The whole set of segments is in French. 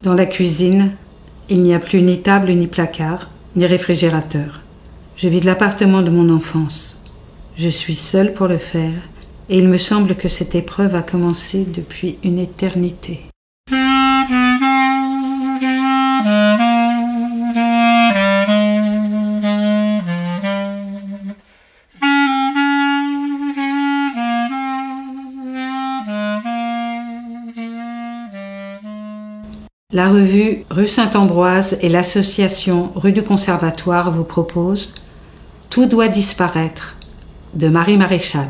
Dans la cuisine, il n'y a plus ni table, ni placard, ni réfrigérateur. Je vide l'appartement de mon enfance. Je suis seule pour le faire, et il me semble que cette épreuve a commencé depuis une éternité. La revue Rue Saint-Ambroise et l'association Rue du Conservatoire vous proposent Tout doit disparaître de Marie Maréchal.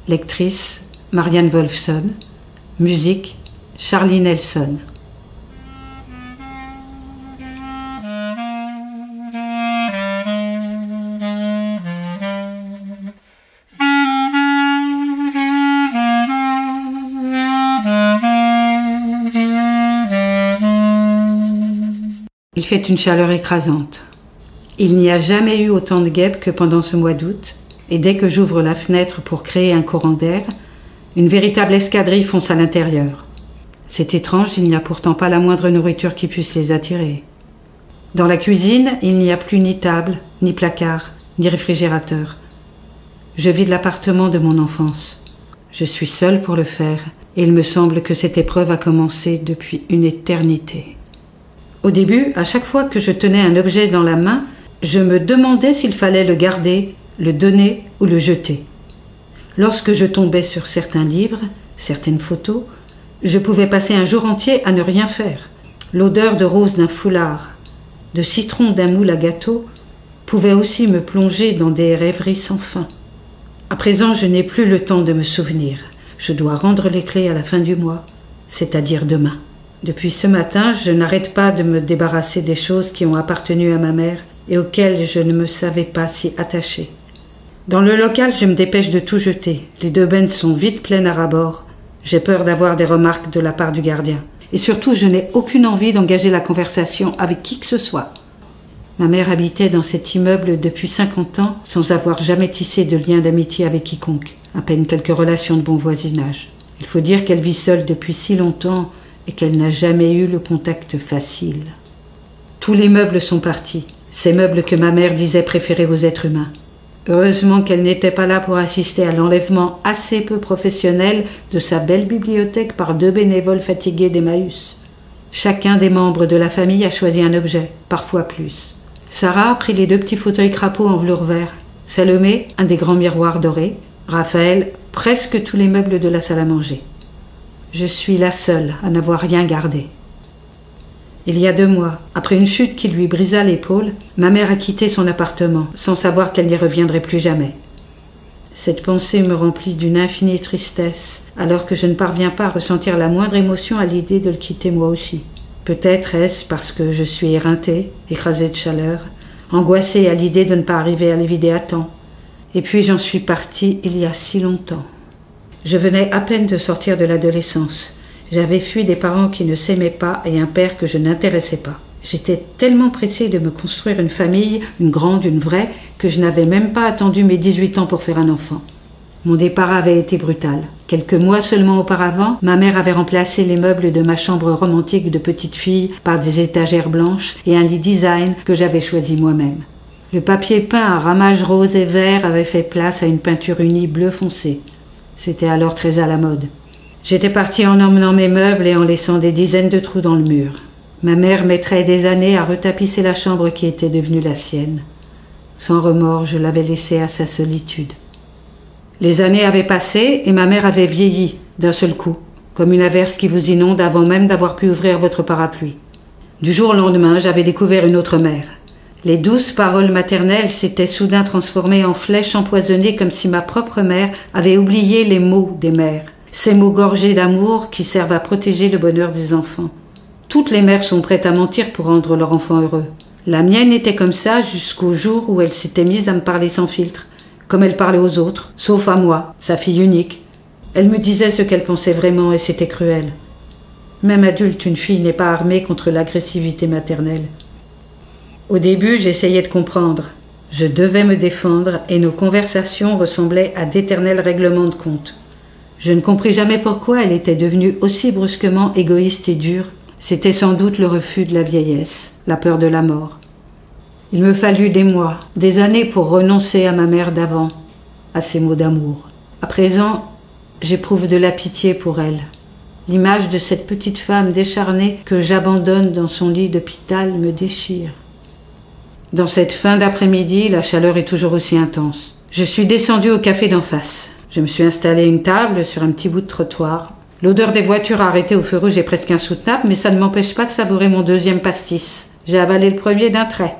Lectrice Marianne Wolfson. Musique Charlie Nelson. Il fait une chaleur écrasante. Il n'y a jamais eu autant de guêpes que pendant ce mois d'août, et dès que j'ouvre la fenêtre pour créer un courant d'air, une véritable escadrille fonce à l'intérieur. C'est étrange, il n'y a pourtant pas la moindre nourriture qui puisse les attirer. Dans la cuisine, il n'y a plus ni table, ni placard, ni réfrigérateur. Je vide l'appartement de mon enfance. Je suis seule pour le faire, et il me semble que cette épreuve a commencé depuis une éternité. Au début, à chaque fois que je tenais un objet dans la main, je me demandais s'il fallait le garder, le donner ou le jeter. Lorsque je tombais sur certains livres, certaines photos, je pouvais passer un jour entier à ne rien faire. L'odeur de rose d'un foulard, de citron d'un moule à gâteau, pouvait aussi me plonger dans des rêveries sans fin. À présent, je n'ai plus le temps de me souvenir. Je dois rendre les clés à la fin du mois, c'est-à-dire demain. Depuis ce matin, je n'arrête pas de me débarrasser des choses qui ont appartenu à ma mère et auxquelles je ne me savais pas si attachée. Dans le local, je me dépêche de tout jeter. Les 2 bennes sont vite pleines à ras-bord. J'ai peur d'avoir des remarques de la part du gardien. Et surtout, je n'ai aucune envie d'engager la conversation avec qui que ce soit. Ma mère habitait dans cet immeuble depuis 50 ans sans avoir jamais tissé de lien d'amitié avec quiconque, à peine quelques relations de bon voisinage. Il faut dire qu'elle vit seule depuis si longtemps et qu'elle n'a jamais eu le contact facile. Tous les meubles sont partis, ces meubles que ma mère disait préférer aux êtres humains. Heureusement qu'elle n'était pas là pour assister à l'enlèvement assez peu professionnel de sa belle bibliothèque par 2 bénévoles fatigués d'Emmaüs. Chacun des membres de la famille a choisi un objet, parfois plus. Sarah a pris les 2 petits fauteuils crapauds en velours vert, Salomé, un des grands miroirs dorés, Raphaël, presque tous les meubles de la salle à manger. Je suis la seule à n'avoir rien gardé. Il y a 2 mois, après une chute qui lui brisa l'épaule, ma mère a quitté son appartement, sans savoir qu'elle n'y reviendrait plus jamais. Cette pensée me remplit d'une infinie tristesse, alors que je ne parviens pas à ressentir la moindre émotion à l'idée de le quitter moi aussi. Peut-être est-ce parce que je suis éreintée, écrasée de chaleur, angoissée à l'idée de ne pas arriver à les vider à temps. Et puis j'en suis partie il y a si longtemps. Je venais à peine de sortir de l'adolescence. J'avais fui des parents qui ne s'aimaient pas et un père que je n'intéressais pas. J'étais tellement pressée de me construire une famille, une grande, une vraie, que je n'avais même pas attendu mes 18 ans pour faire un enfant. Mon départ avait été brutal. Quelques mois seulement auparavant, ma mère avait remplacé les meubles de ma chambre romantique de petite fille par des étagères blanches et un lit design que j'avais choisi moi-même. Le papier peint à ramages roses et verts avait fait place à une peinture unie bleu foncé. C'était alors très à la mode. J'étais partie en emmenant mes meubles et en laissant des dizaines de trous dans le mur. Ma mère mettrait des années à retapisser la chambre qui était devenue la sienne. Sans remords, je l'avais laissée à sa solitude. Les années avaient passé et ma mère avait vieilli d'un seul coup, comme une averse qui vous inonde avant même d'avoir pu ouvrir votre parapluie. Du jour au lendemain, j'avais découvert une autre mère. Les douces paroles maternelles s'étaient soudain transformées en flèches empoisonnées comme si ma propre mère avait oublié les mots des mères. Ces mots gorgés d'amour qui servent à protéger le bonheur des enfants. Toutes les mères sont prêtes à mentir pour rendre leur enfant heureux. La mienne était comme ça jusqu'au jour où elle s'était mise à me parler sans filtre, comme elle parlait aux autres, sauf à moi, sa fille unique. Elle me disait ce qu'elle pensait vraiment et c'était cruel. Même adulte, une fille n'est pas armée contre l'agressivité maternelle. Au début, j'essayais de comprendre. Je devais me défendre et nos conversations ressemblaient à d'éternels règlements de compte. Je ne compris jamais pourquoi elle était devenue aussi brusquement égoïste et dure. C'était sans doute le refus de la vieillesse, la peur de la mort. Il me fallut des mois, des années pour renoncer à ma mère d'avant, à ses mots d'amour. À présent, j'éprouve de la pitié pour elle. L'image de cette petite femme décharnée que j'abandonne dans son lit d'hôpital me déchire. Dans cette fin d'après-midi, la chaleur est toujours aussi intense. Je suis descendue au café d'en face. Je me suis installée une table sur un petit bout de trottoir. L'odeur des voitures arrêtées au feu rouge est presque insoutenable, mais ça ne m'empêche pas de savourer mon deuxième pastis. J'ai avalé le premier d'un trait.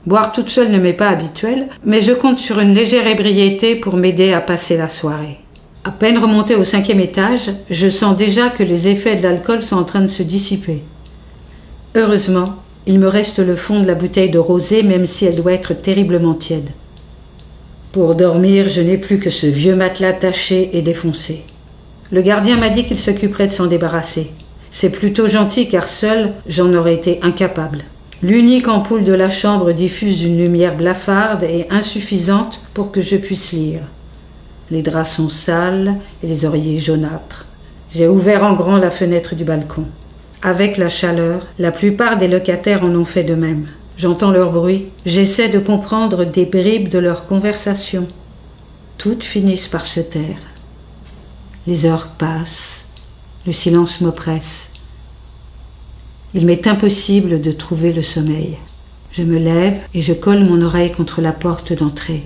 Boire toute seule ne m'est pas habituel, mais je compte sur une légère ébriété pour m'aider à passer la soirée. À peine remontée au 5e étage, je sens déjà que les effets de l'alcool sont en train de se dissiper. Heureusement, il me reste le fond de la bouteille de rosé, même si elle doit être terriblement tiède. Pour dormir, je n'ai plus que ce vieux matelas taché et défoncé. Le gardien m'a dit qu'il s'occuperait de s'en débarrasser. C'est plutôt gentil car seul, j'en aurais été incapable. L'unique ampoule de la chambre diffuse une lumière blafarde et insuffisante pour que je puisse lire. Les draps sont sales et les oreillers jaunâtres. J'ai ouvert en grand la fenêtre du balcon. Avec la chaleur, la plupart des locataires en ont fait de même. J'entends leur bruit. J'essaie de comprendre des bribes de leur conversation. Toutes finissent par se taire. Les heures passent. Le silence m'oppresse. Il m'est impossible de trouver le sommeil. Je me lève et je colle mon oreille contre la porte d'entrée.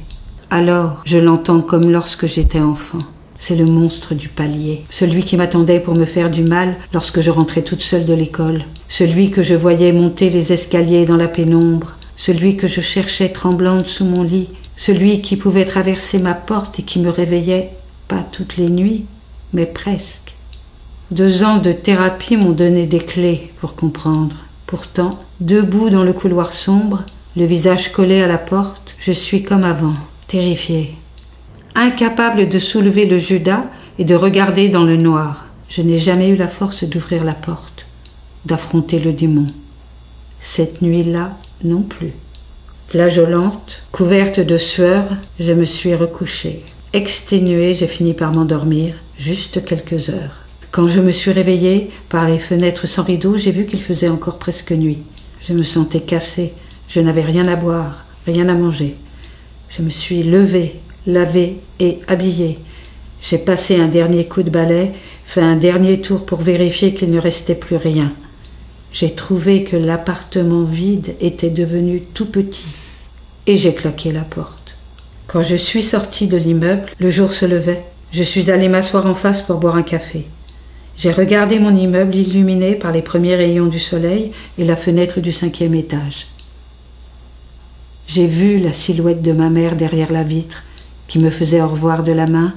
Alors, je l'entends comme lorsque j'étais enfant. C'est le monstre du palier, celui qui m'attendait pour me faire du mal lorsque je rentrais toute seule de l'école, celui que je voyais monter les escaliers dans la pénombre, celui que je cherchais tremblante sous mon lit, celui qui pouvait traverser ma porte et qui me réveillait, pas toutes les nuits, mais presque. 2 ans de thérapie m'ont donné des clés pour comprendre. Pourtant, debout dans le couloir sombre, le visage collé à la porte, je suis comme avant, terrifiée. Incapable de soulever le Judas et de regarder dans le noir. Je n'ai jamais eu la force d'ouvrir la porte, d'affronter le démon. Cette nuit-là, non plus. Flageolante, couverte de sueur, je me suis recouchée. Exténuée, j'ai fini par m'endormir, juste quelques heures. Quand je me suis réveillée, par les fenêtres sans rideau, j'ai vu qu'il faisait encore presque nuit. Je me sentais cassée, je n'avais rien à boire, rien à manger. Je me suis levée, lavée et habillée. J'ai passé un dernier coup de balai, fait un dernier tour pour vérifier qu'il ne restait plus rien. J'ai trouvé que l'appartement vide était devenu tout petit et j'ai claqué la porte. Quand je suis sortie de l'immeuble, le jour se levait. Je suis allée m'asseoir en face pour boire un café. J'ai regardé mon immeuble illuminé par les premiers rayons du soleil et la fenêtre du 5e étage. J'ai vu la silhouette de ma mère derrière la vitre qui me faisait au revoir de la main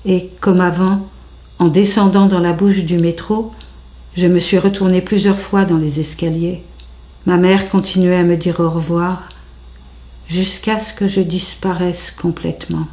et, comme avant, en descendant dans la bouche du métro, je me suis retournée plusieurs fois dans les escaliers. Ma mère continuait à me dire au revoir jusqu'à ce que je disparaisse complètement.